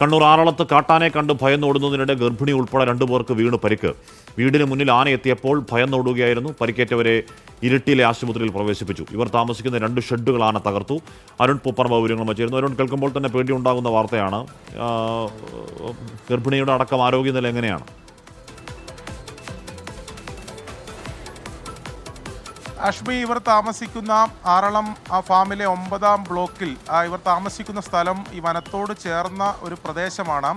കണ്ണൂർ ആറളത്ത് കാട്ടാനെ കണ്ട് ഭയന്നോടുന്നതിനിടെ ഗർഭിണി ഉൾപ്പെടെ 2 പേർക്ക് വീണ് പരിക്ക്. വീടിന് മുന്നിൽ ആന എത്തിയപ്പോൾ ഭയന്നോടുകയായിരുന്നു. പരിക്കേറ്റവരെ ഇരിട്ടിയിലെ ആശുപത്രിയിൽ പ്രവേശിപ്പിച്ചു. ഇവർ താമസിക്കുന്ന 2 ഷെഡുകൾ ആന തകർത്തു. അരുൺ പൂപ്പറമ്പ് വിവരങ്ങൾ വച്ചിരുന്നു. അരുൺ, കേൾക്കുമ്പോൾ തന്നെ പേടിയുണ്ടാകുന്ന വാർത്തയാണ്. ഗർഭിണിയുടെ അടക്കം ആരോഗ്യനില എങ്ങനെയാണ്? അഷ്മി, ഇവർ താമസിക്കുന്ന ആറളം ഫാമിലെ 9-ാം ബ്ലോക്കിൽ ഇവർ താമസിക്കുന്ന സ്ഥലം ഈ വനത്തോട് ചേർന്ന ഒരു പ്രദേശമാണ്.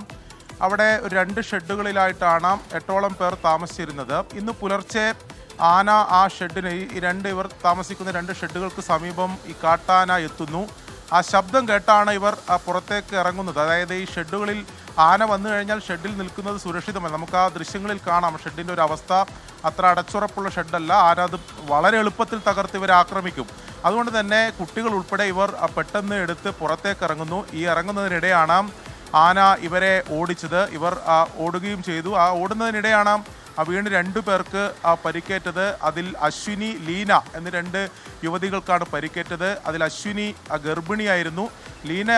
അവിടെ 2 ഷെഡുകളിലായിട്ടാണ് 8ഓളം പേർ താമസിച്ചിരുന്നത്. ഇന്ന് പുലർച്ചെ ആന ആ ഷെഡിന് ഇവർ താമസിക്കുന്ന 2 ഷെഡുകൾക്ക് സമീപം ഈ കാട്ടാന എത്തുന്നു. ആ ശബ്ദം കേട്ടാണ് ഇവർ പുറത്തേക്ക് ഇറങ്ങുന്നത്. അതായത് ഈ ഷെഡുകളിൽ ആന വന്നു കഴിഞ്ഞാൽ ഷെഡിൽ നിൽക്കുന്നത് സുരക്ഷിതമല്ല. നമുക്ക് ആ ദൃശ്യങ്ങളിൽ കാണാം ഷെഡിൻ്റെ ഒരു അവസ്ഥ. അത്ര അടച്ചുറപ്പുള്ള ഷെഡല്ല. ആന അത് വളരെ എളുപ്പത്തിൽ തകർത്ത് ഇവരെ ആക്രമിക്കും. അതുകൊണ്ട് തന്നെ കുട്ടികൾ ഉൾപ്പെടെ ഇവർ പെട്ടെന്ന് എടുത്ത് പുറത്തേക്ക് ഇറങ്ങുന്നു. ഈ ഇറങ്ങുന്നതിനിടെയാണ് ആന ഇവരെ ഓടിച്ചത്. ഇവർ ഓടുകയും ചെയ്തു. ആ ഓടുന്നതിനിടെയാണ് വീണ്ടും 2 പേർക്ക് പരിക്കേറ്റത്. അതിൽ അശ്വിനി, ലീന എന്നീ 2 യുവതികൾക്കാണ് പരിക്കേറ്റത്. അതിൽ അശ്വിനി ഗർഭിണിയായിരുന്നു. ലീന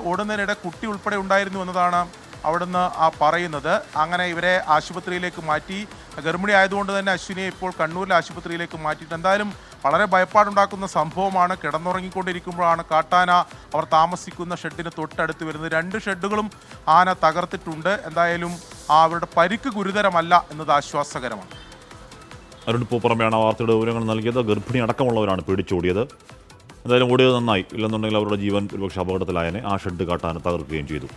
ഓടുന്നതിനിടെ കുട്ടി ഉൾപ്പെടെ ഉണ്ടായിരുന്നു എന്നതാണ് അവിടുന്ന് പറയുന്നത്. അങ്ങനെ ഇവരെ ആശുപത്രിയിലേക്ക് മാറ്റി. ഗർഭിണി ആയതുകൊണ്ട് തന്നെ അശ്വിനിയെ ഇപ്പോൾ കണ്ണൂരിലെ ആശുപത്രിയിലേക്ക് മാറ്റിയിട്ട് എന്തായാലും വളരെ ഭയപ്പാടുണ്ടാക്കുന്ന സംഭവമാണ്. കിടന്നുറങ്ങിക്കൊണ്ടിരിക്കുമ്പോഴാണ് കാട്ടാന അവർ താമസിക്കുന്ന ഷെഡിന് തൊട്ടടുത്ത് വരുന്നത്. 2 ഷെഡുകളും ആന തകർത്തിട്ടുണ്ട്. എന്തായാലും അവരുടെ പരിക്ക് ഗുരുതരമല്ല എന്നത് ആശ്വാസകരമാണ്. അരുൺ പൂപ്പറമ്പയാണ് വാർത്തയുടെ വിവരങ്ങൾ നൽകിയത്. ഗർഭിണി അടക്കമുള്ളവരാണ് പേടിച്ചോടിയത്. എന്തായാലും ഓടിയത് നന്നായി. ഇല്ലെന്നുണ്ടെങ്കിൽ അവരുടെ ജീവൻ ഒരുപക്ഷെ അപകടത്തിലായനെ. ആ ഷെഡ് കാട്ടാന തകർക്കുകയും ചെയ്തു.